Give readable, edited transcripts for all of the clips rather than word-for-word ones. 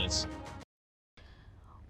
Governors.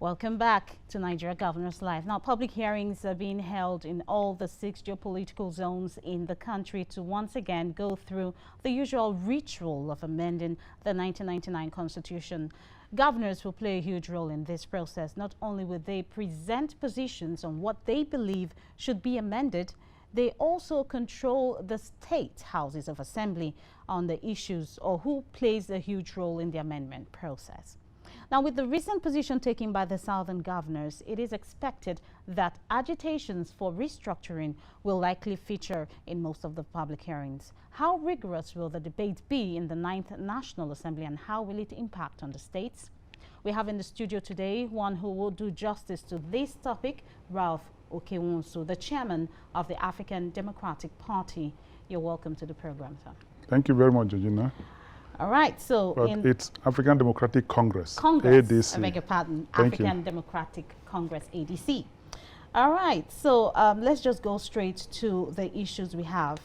Welcome back to Nigerian Governors Live. Now, public hearings are being held in all the 6 geopolitical zones in the country to once again go through the usual ritual of amending the 1999 Constitution. Governors will play a huge role in this process. Not only will they present positions on what they believe should be amended, they also control the state houses of assembly on the issues or who plays a huge role in the amendment process. Now, with the recent position taken by the Southern governors, it is expected that agitations for restructuring will likely feature in most of the public hearings. How rigorous will the debate be in the 9th National Assembly, and how will it impact on the states? We have in the studio today one who will do justice to this topic, Ralph Okewonso, the chairman of the African Democratic Party. You're welcome to the program, sir. Thank you very much, Georgina. All right, so it's African Democratic Congress, ADC. I beg your pardon, Thank African you. Democratic Congress, ADC. All right, so let's just go straight to the issues we have.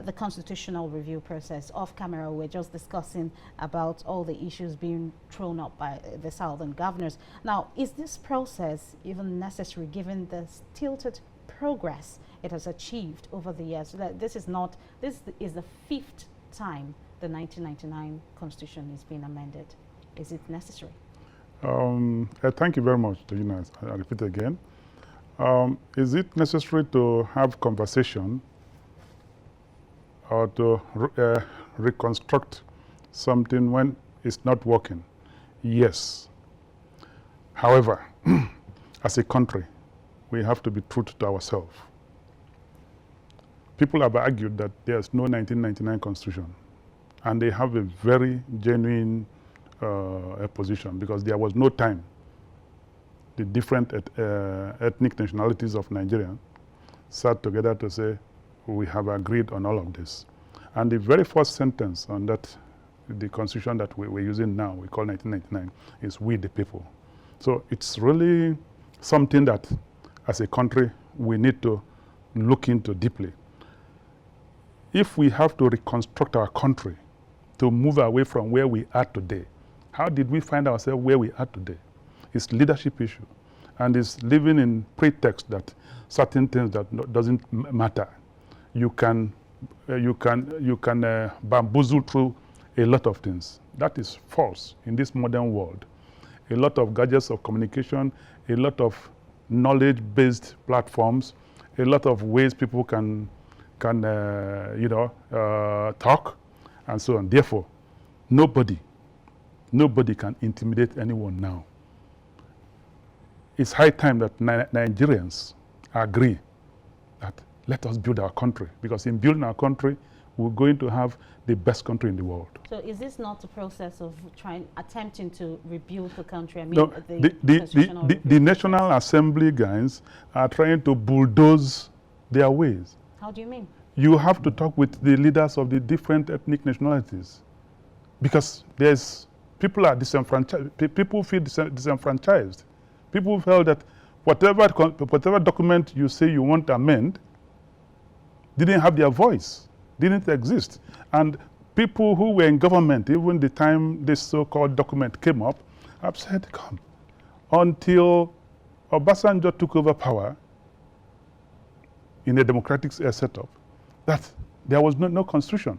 The constitutional review process. Off camera, we're just discussing about all the issues being thrown up by the Southern governors. Now, is this process even necessary given the stilted progress it has achieved over the years? So that this is the 5th time the 1999 Constitution is being amended. Is it necessary? Thank you very much, Georgina. I'll repeat again. Is it necessary to have conversation or to reconstruct something when it's not working? Yes. However, as a country, we have to be true to ourselves. People have argued that there's no 1999 Constitution, and they have a very genuine position, because there was no time the different ethnic nationalities of Nigeria sat together to say, we have agreed on all of this. And the very first sentence on that, the Constitution that we're using now, we call 1999, is "we the people." So it's really something that, as a country, we need to look into deeply. If we have to reconstruct our country to move away from where we are today, how did we find ourselves where we are today? It's leadership issue, and it's living in pretext that certain things that doesn't matter. You can bamboozle through a lot of things. That is false in this modern world. A lot of gadgets of communication, a lot of knowledge-based platforms, a lot of ways people can talk, and so on. Therefore, nobody can intimidate anyone now. It's high time that Nigerians agree that let us build our country, because in building our country, we're going to have the best country in the world. So is this not a process of attempting to rebuild the country? I mean, no, the National Assembly guys are trying to bulldoze their ways. How do you mean? You have to talk with the leaders of the different ethnic nationalities, because people are disenfranchised. People feel disenfranchised. People feel that whatever document you say you want to amend didn't have their voice, didn't exist. And people who were in government, even the time this so-called document came up, have said, come, until Obasanjo took over power in a democratic setup, that there was no constitution.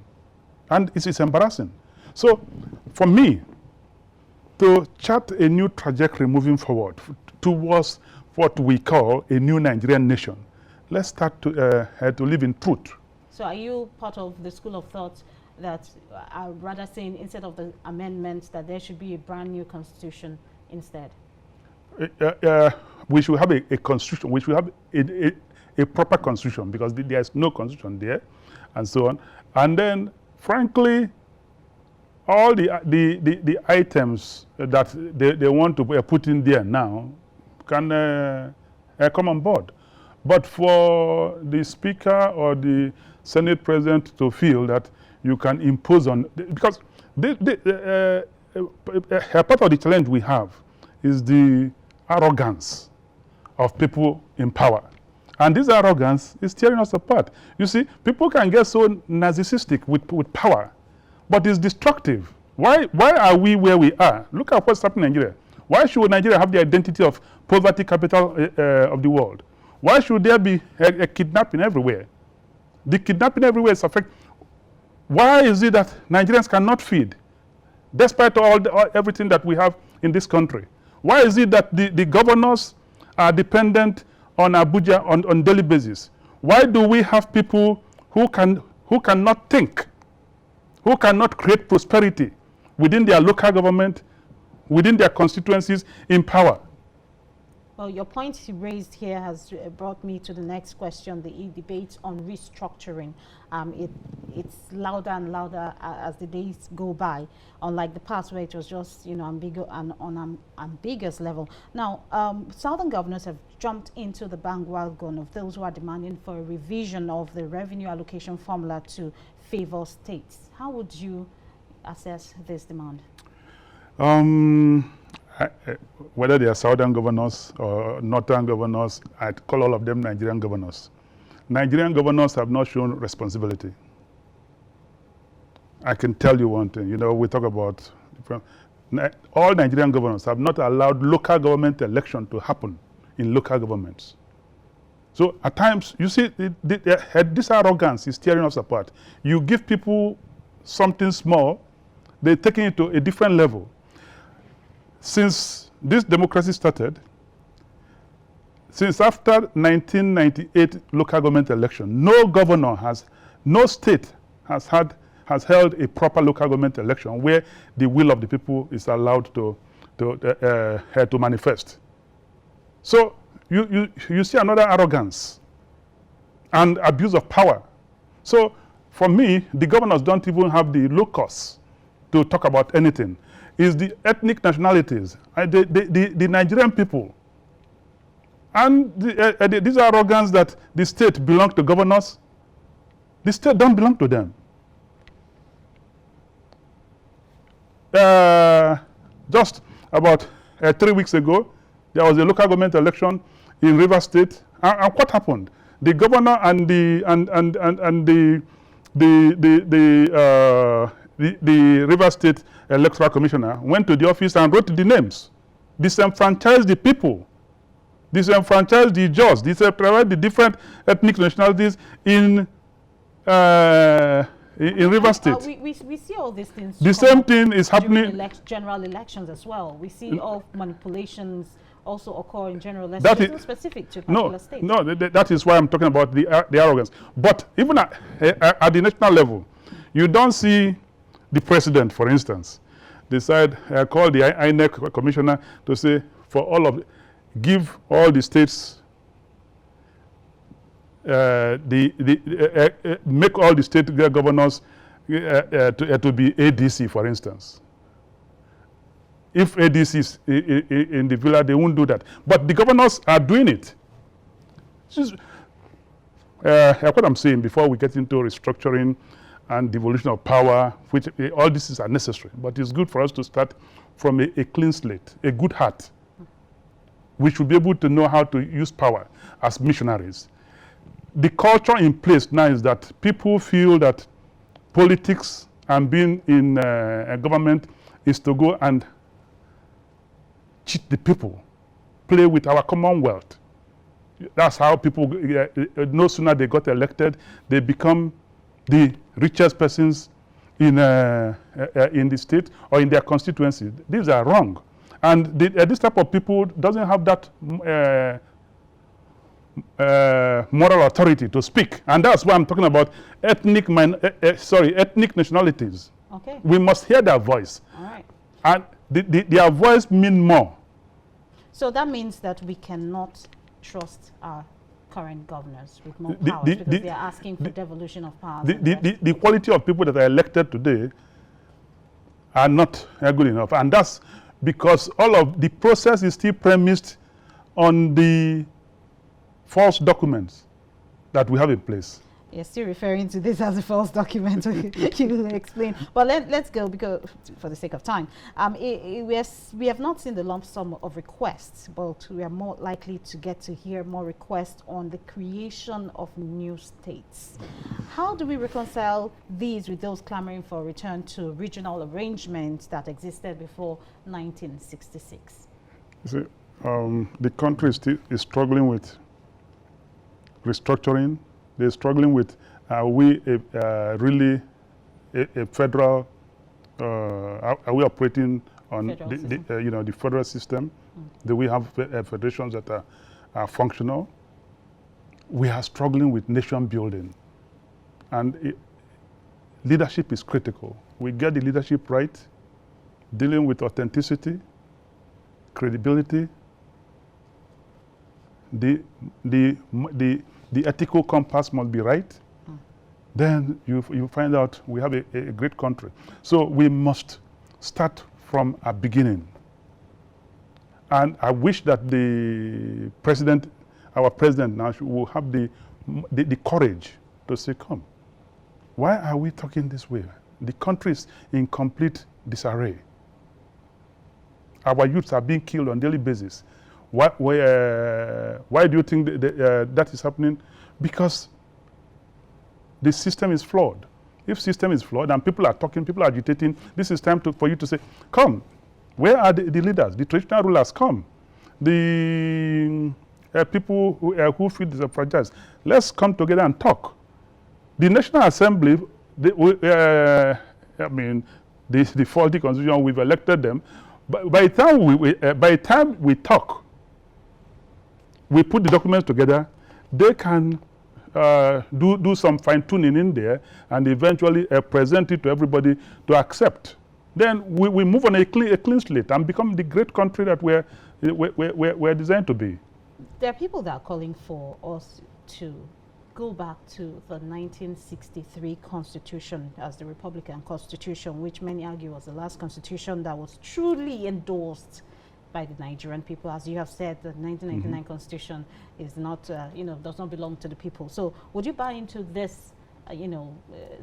And it's embarrassing. So for me, to chart a new trajectory moving forward towards what we call a new Nigerian nation, let's start to live in truth. So are you part of the school of thought that are rather saying, instead of the amendments, that there should be a brand new constitution instead? We should have a constitution. We should have a proper constitution, because there is no constitution there, and so on. And then, frankly, all the items that they want to put in there now can come on board. But for the Speaker or the Senate President to feel that you can impose on, because a part of the challenge we have is the arrogance of people in power. And this arrogance is tearing us apart. You see, people can get so narcissistic with power, but it's destructive Why are we where we are? Look at what's happening in Nigeria. Why should Nigeria have the identity of poverty capital of the world? Why should there be a kidnapping everywhere? The kidnapping everywhere is affecting. Why is it that Nigerians cannot feed, despite everything that we have in this country? Why is it that the governors are dependent on Abuja on daily basis? Why do we have people who cannot think, who cannot create prosperity within their local government, within their constituencies, in power? Well, your point you raised here has brought me to the next question, the debate on restructuring. It's louder and louder as the days go by, unlike the past where it was just, you know, on an ambiguous level. Now, Southern governors have jumped into the bandwagon of those who are demanding for a revision of the revenue allocation formula to favor states. How would you assess this demand? Whether they are Southern governors or Northern governors, I'd call all of them Nigerian governors. Nigerian governors have not shown responsibility. I can tell you one thing, you know, we talk about, all Nigerian governors have not allowed local government election to happen in local governments. So at times, you see, this arrogance is tearing us apart. You give people something small, they're taking it to a different level. Since this democracy started, since after 1998 local government election, no state has held a proper local government election where the will of the people is allowed to manifest. So you see another arrogance and abuse of power. So for me, the governors don't even have the locus to talk about anything. Is the ethnic nationalities, the Nigerian people, and this arrogance that the state belongs to governors. The state don't belong to them. Just about 3 weeks ago, there was a local government election in Rivers State, and what happened? The governor and the Rivers State Electoral Commissioner went to the office and wrote the names, disenfranchised the people, disenfranchised the judges, disenfranchised the different ethnic nationalities in Rivers State. We see all these things. The same thing is happening. General elections as well. We see all manipulations also occur in general elections. It's not specific to particular states. No, that is why I'm talking about the arrogance. But even at the national level, you don't see the president, for instance, decide, call the INEC commissioner to say, give all the states, make all the state governors to be ADC, for instance. If ADC is in the villa, they won't do that. But the governors are doing it. What I'm saying before we get into restructuring and devolution of power, which all this is unnecessary. But it's good for us to start from a clean slate, a good heart. We should be able to know how to use power as missionaries. The culture in place now is that people feel that politics and being in a government is to go and cheat the people, play with our commonwealth. That's how people, no sooner they got elected, they become the richest persons in the state or in their constituency. These are wrong. And this type of people doesn't have that moral authority to speak. And that's why I'm talking about ethnic nationalities. Okay. We must hear their voice. All right. And their voice means more. So that means that we cannot trust our current governors with more power because they are asking for devolution of power. The quality of people that are elected today are not good enough. And that's because all of the process is still premised on the false documents that we have in place. You're still referring to this as a false document. You will explain. But let's go, because for the sake of time, we have not seen the lump sum of requests, but we are more likely to get to hear more requests on the creation of new states. How do we reconcile these with those clamoring for a return to regional arrangements that existed before 1966? You see, the country is struggling with restructuring. They're struggling with, are we really a federal, are we operating on the federal system? Do we have federations that are functional? We are struggling with nation building. And leadership is critical. We get the leadership right, dealing with authenticity, credibility, the ethical compass must be right. Then you find out we have a great country. So we must start from a beginning. And I wish that the president, our president now, will have the courage to say, come, why are we talking this way? The country is in complete disarray. Our youths are being killed on a daily basis. Why do you think that is happening? Because the system is flawed. If system is flawed and people are talking, people are agitating, this is time for you to say, come, where are the leaders? The traditional rulers, come. The people who feel disenfranchised, let's come together and talk. The National Assembly, the faulty constitution, we've elected them. But by the time we talk, we put the documents together, they can do some fine-tuning in there and eventually present it to everybody to accept. Then we move on a clean slate and become the great country that we're designed to be. There are people that are calling for us to go back to the 1963 Constitution as the Republican Constitution, which many argue was the last constitution that was truly endorsed by the Nigerian people. As you have said, the 1999 Constitution is not, does not belong to the people. So would you buy into this,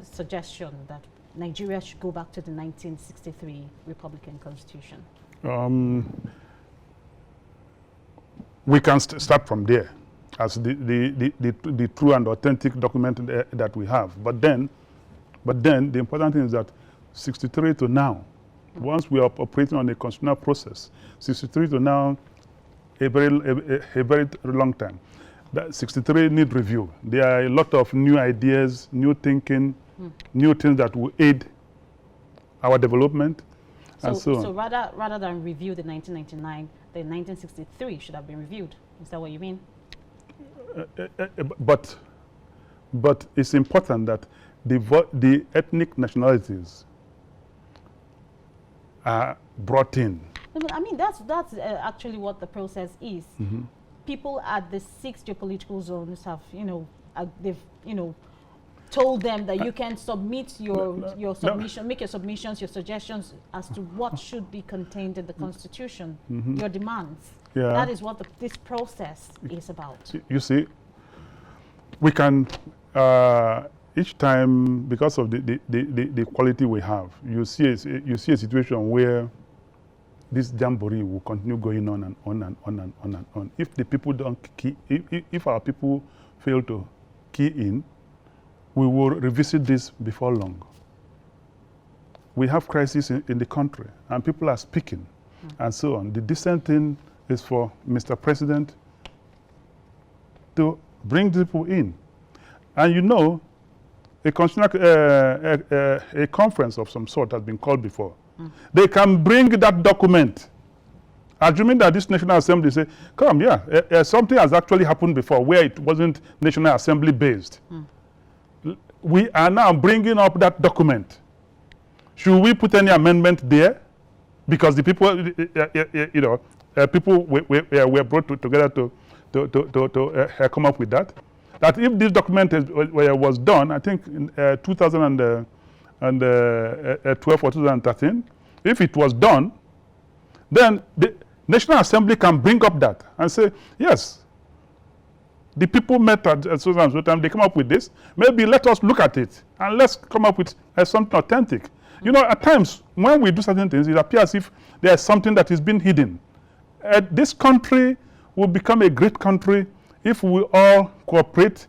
suggestion that Nigeria should go back to the 1963 Republican Constitution? We can start from there as the true and authentic document that we have. But then the important thing is that 63 to now, once we are operating on a constitutional process, 63 to now, a very long time. That 63 need review. There are a lot of new ideas, new thinking, new things that will aid our development, and so on. So rather than review the 1999, the 1963 should have been reviewed. Is that what you mean? But it's important that the ethnic nationalities are brought in. I mean, that's actually what the process is. People at the 6 geopolitical zones have, they've, told them that you can submit your submission, make your submissions, your suggestions as to what should be contained in the Constitution, your demands. Yeah. That is what this process is about. You see, we can, each time, because of the quality we have, you see a situation where this jamboree will continue going on and on and on and on and on. If the people don't key, if our people fail to key in, we will revisit this before long. We have crisis in the country, and people are speaking, and so on. The decent thing is for Mr. President to bring people in. And a conference of some sort has been called before. They can bring that document, assuming that this National Assembly say, come, something has actually happened before where it wasn't National Assembly based. We are now bringing up that document. Should we put any amendment there? Because the people, people were brought together to come up with that. That if this document was done, I think in 2012 or 2013, if it was done, then the National Assembly can bring up that and say, yes, The people met at so and so time, they come up with this. Maybe let us look at it and let's come up with something authentic. You know, at times when we do certain things, it appears as if there's something that is being hidden. This country will become a great country if we all cooperate.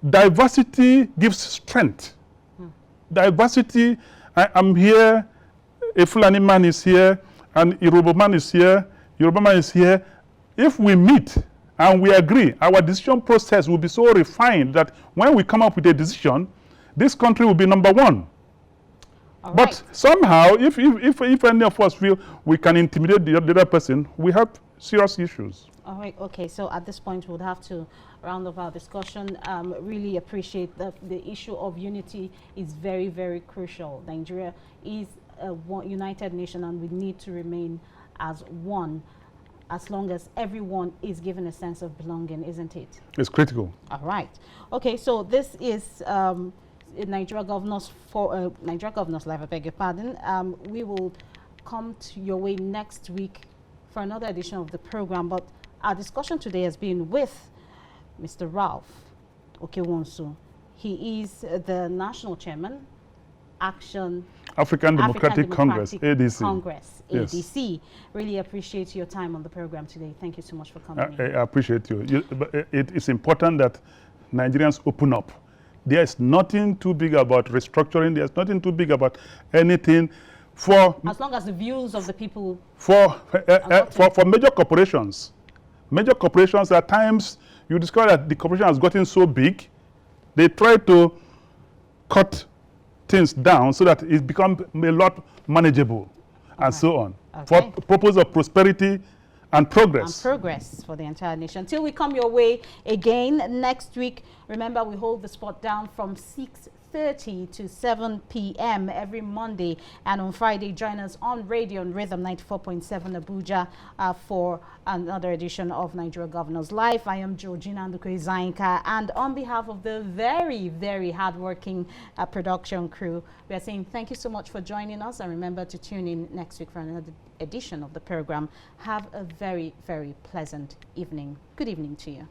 Diversity gives strength. Diversity, I'm here, a Fulani man is here, and Yoruba man is here, Yoruba man is here. If we meet and we agree, our decision process will be so refined that when we come up with a decision, this country will be number one. All But right. somehow, if any of us feel we can intimidate the other person, we have serious issues. All right, okay, so at this point, we'll have to round off our discussion. Really appreciate that the issue of unity is very, very crucial. Nigeria is a united nation, and we need to remain as one as long as everyone is given a sense of belonging, isn't it? It's critical. All right. Okay, so this is Nigeria Governors Nigeria Governors Live, I beg your pardon. We will come to your way next week for another edition of the program, but our discussion today has been with Mr. Ralph Okewonsu. He is the National Chairman, African Democratic Congress, ADC. Congress, Yes. ADC. Really appreciate your time on the program today. Thank you so much for coming. I appreciate you. But it is important that Nigerians open up. There is nothing too big about restructuring. There's nothing too big about anything. As long as the views of the people for major corporations. Major corporations, at times you discover that the corporation has gotten so big, they try to cut things down so that it becomes a lot manageable, and so on. Okay. For purpose of prosperity and progress. And progress for the entire nation. Till we come your way again next week, remember we hold the spot down from 6:30 to 7 p.m. every Monday, and on Friday join us on Radio and Rhythm 94.7 Abuja for another edition of Nigeria Governors Live. I am Georgina Ndukwuezainka, and on behalf of the very, very hardworking production crew, we are saying thank you so much for joining us, and remember to tune in next week for another edition of the program. Have a very, very pleasant evening. Good evening to you.